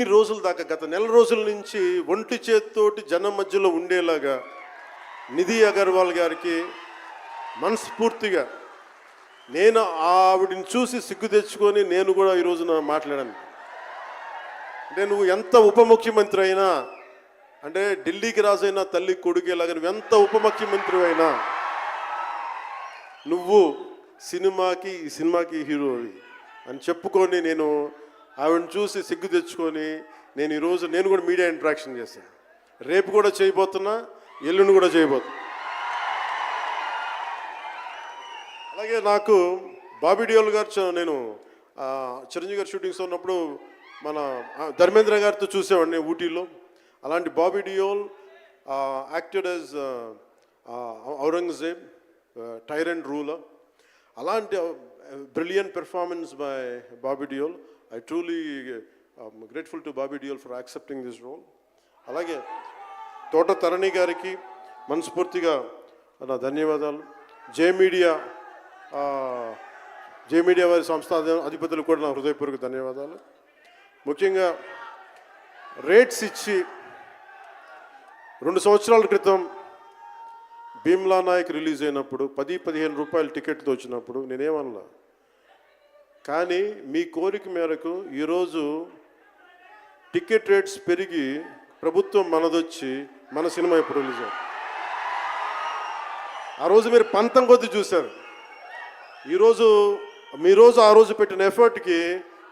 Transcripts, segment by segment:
ఈ రోజుల దాకా గత నెల రోజుల నుంచి ఒంటి చేత్తోటి జనం మధ్యలో ఉండేలాగా నిధి అగర్వాల్ గారికి మనస్ఫూర్తిగా నేను ఆవిడని చూసి సిగ్గు తెచ్చుకొని నేను కూడా ఈ రోజున మాట్లాడాను. అంటే నువ్వు ఎంత ఉప ముఖ్యమంత్రి అయినా, అంటే ఢిల్లీకి రాజైనా తల్లి కొడుకేలాగా నువ్వు ఎంత ఉప ముఖ్యమంత్రి అయినా నువ్వు ఈ సినిమాకి హీరోవి అని చెప్పుకొని నేను ఆవిడని చూసి సిగ్గు తెచ్చుకొని నేను ఈరోజు నేను కూడా మీడియా ఇంటరాక్షన్ చేశాను. రేపు కూడా చేయబోతున్నా, ఎల్లుండి కూడా చేయబోతున్నా. అలాగే నాకు బాబీ డియోల్ గారు, నేను చిరంజీవి గారు షూటింగ్స్ ఉన్నప్పుడు మన ధర్మేంద్ర గారితో చూసేవాడిని ఊటీలో. అలాంటి Bobby Deol acted as Aurangzeb, tyrant ruler. అలాంటి brilliant performance by Bobby Deol. I truly grateful to Bobby Deol for accepting this role. అలాగే తోట తరణి గారికి మనస్ఫూర్తిగా నా ధన్యవాదాలు. జే మీడియా వారి సంస్థ అధిపతులు కూడా నా హృదయపూర్వక ధన్యవాదాలు. ముఖ్యంగా రేట్స్ ఇచ్చి 2 సంవత్సరాల క్రితం భీమ్లా నాయక్ రిలీజ్ అయినప్పుడు 10-15 రూపాయలు టికెట్తో వచ్చినప్పుడు నేనేమన్నా, కానీ మీ కోరిక మేరకు ఈరోజు టికెట్ రేట్స్ పెరిగి ప్రభుత్వం మనదొచ్చి మన సినిమా ఇప్పుడు రిలీజ్ అవుతుంది. ఆ రోజు మీరు పంతం కొద్ది చూశారు. ఈరోజు ఆ రోజు పెట్టిన ఎఫర్ట్కి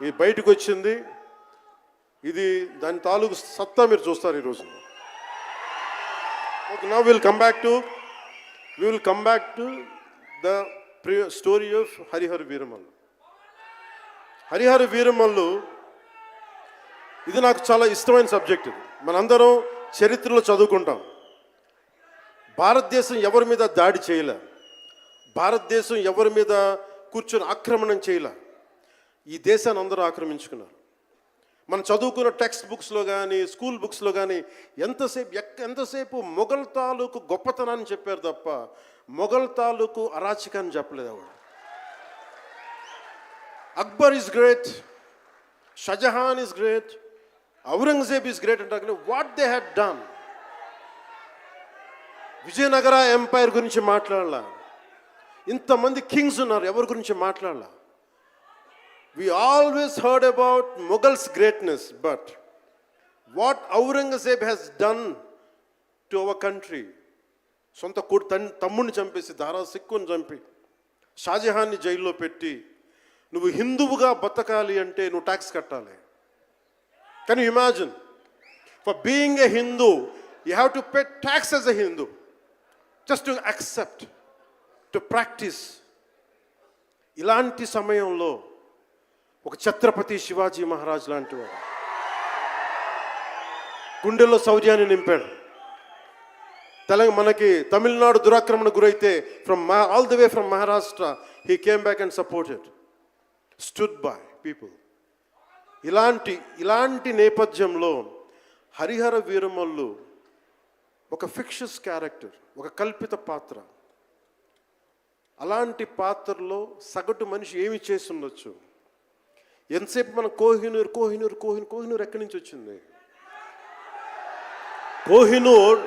ఇది బయటకు వచ్చింది. ఇది దాని తాలూకు సత్తా మీరు చూస్తారు ఈరోజు. Okay, now will come back to the story of Harihara Veeramallu. Harihara Veeramallu ఇది నాకు చాలా ఇష్టమైన సబ్జెక్ట్. ఇది మనందరం చరిత్రలో చదువుకుంటాం. భారతదేశం ఎవరి మీద దాడి చేయలే, భారతదేశం ఎవరి మీద కూర్చొని ఆక్రమణం చేయలే. ఈ దేశాన్ని అందరూ ఆక్రమించుకున్నారు. మనం చదువుకున్న టెక్స్ట్ బుక్స్లో కానీ స్కూల్ బుక్స్లో కానీ ఎంతసేపు మొఘల్ తాలూకు గొప్పతనాన్ని చెప్పారు తప్ప మొఘల్ తాలూకు అరాచకాన్ని చెప్పలేదు ఆవిడ. Akbar is great, Shahjahan is great, Aurangzeb is great అంటే what they had done. Vijayanagara empire గురించి మాట్లాడాల, ఇంతమంది కింగ్స్ ఉన్నారు, ఎవరి గురించి మాట్లాడాల. We always heard about Mughals greatness, but what Aurangzeb has done to our country, సొంత తమ్ముడిని చంపేసి, దారా సిక్కుని చంపి, షాజహాన్ని జైల్లో పెట్టి, నువ్వు హిందువుగా బతకాలి అంటే నువ్వు ట్యాక్స్ కట్టాలి. Can you imagine? For being a Hindu you have to pay tax as a Hindu, just to accept, to practice. ఇలాంటి సమయంలో ఒక ఛత్రపతి శివాజీ మహారాజ్ లాంటి వాడు గుండెల్లో శౌర్యాన్ని నింపాడు. మనకి తమిళనాడు దురాక్రమణ గురైతే all the way from Maharashtra he came back and supported, stood by people. ఇలాంటి నేపథ్యంలో హరిహర వీరమల్లు ఒక ఫిక్షస్ క్యారెక్టర్, ఒక కల్పిత పాత్ర. అలాంటి పాత్రలో సగటు మనిషి ఏమి చేసి ఉండొచ్చు? ఎంతసేపు మనం కోహినూర్ ఎక్కడి నుంచి వచ్చింది? కోహినూర్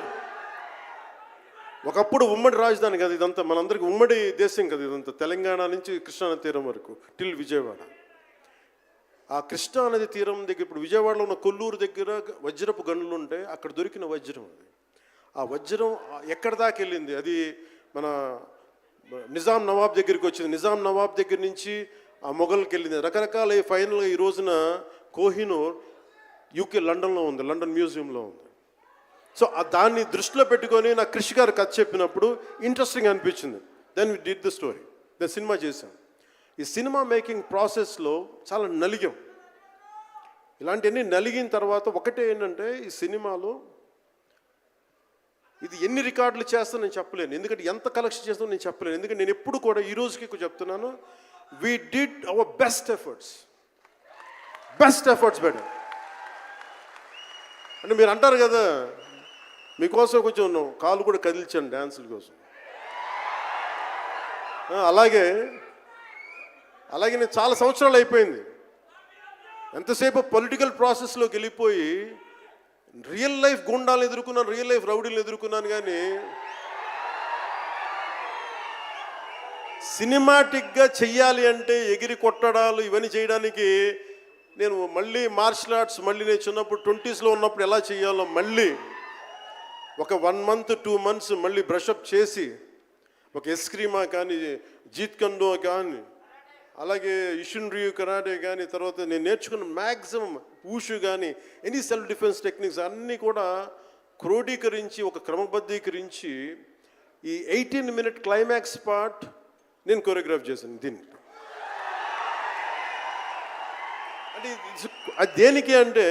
ఒకప్పుడు ఉమ్మడి రాజధాని కదా ఇదంతా, మనందరికీ ఉమ్మడి దేశం కదా ఇదంతా, తెలంగాణ నుంచి కృష్ణానది తీరం వరకు టిల్ విజయవాడ. ఆ కృష్ణానది తీరం దగ్గర ఇప్పుడు విజయవాడలో ఉన్న కొల్లూరు దగ్గర వజ్రపు గనులు ఉంటాయి, అక్కడ దొరికిన వజ్రం అది. ఆ వజ్రం ఎక్కడి దాకా వెళ్ళింది? అది మన నిజాం నవాబ్ దగ్గరికి వచ్చింది. నిజాం నవాబ్ దగ్గర నుంచి ఆ మొఘల్కి వెళ్ళింది. రకరకాల ఫైనల్గా ఈ రోజున కోహినూర్ యూకే లండన్లో ఉంది, లండన్ మ్యూజియంలో ఉంది. సో దాన్ని దృష్టిలో పెట్టుకొని నాకు కృషి గారు కథ చెప్పినప్పుడు ఇంట్రెస్టింగ్ అనిపించింది. Then we did the story, then cinema చేశాం. ఈ సినిమా మేకింగ్ ప్రాసెస్లో చాలా నలిగాం. ఇలాంటివన్నీ నలిగిన తర్వాత ఒకటే ఏంటంటే, ఈ సినిమాలో ఇది ఎన్ని రికార్డులు చేస్తానో నేను చెప్పలేను, ఎందుకంటే ఎంత కలెక్షన్ చేస్తానో నేను చెప్పలేను. ఎందుకంటే నేను ఎప్పుడు కూడా ఈ రోజుకి చెప్తున్నాను, we did our best efforts better. అంటే మీరు అంటారు కదా, మీకోసం కొంచెం కాలు కూడా కదిల్చాను డ్యాన్సుల కోసం. అలాగే నేను చాలా సంవత్సరాలు అయిపోయింది. ఎంతసేపు పొలిటికల్ ప్రాసెస్లోకి వెళ్ళిపోయి రియల్ లైఫ్ గుండాలను ఎదుర్కొన్నాను, రియల్ లైఫ్ రౌడీలను ఎదుర్కొన్నాను, కానీ సినిమాటిక్గా చెయ్యాలి అంటే ఎగిరి కొట్టడాలు ఇవన్నీ చేయడానికి నేను మళ్ళీ మార్షల్ ఆర్ట్స్ మళ్ళీ నేను చిన్నప్పుడు 20s ఉన్నప్పుడు ఎలా చేయాలో మళ్ళీ ఒక 1 month 2 months మళ్ళీ బ్రషప్ చేసి ఒక ఎస్క్రీమా కానీ జీత్ కండో కానీ అలాగే ఇషున్రియు కరాటే కానీ తర్వాత నేను నేర్చుకున్న మ్యాక్సిమం ఊషు కానీ ఎనీ సెల్ఫ్ డిఫెన్స్ టెక్నిక్స్ అన్నీ కూడా క్రోడీకరించి ఒక క్రమబద్ధీకరించి ఈ 18-minute క్లైమాక్స్ పార్ట్ నేను కొరియోగ్రాఫ్ చేశాను దీన్ని. అంటే అది దేనికి అంటే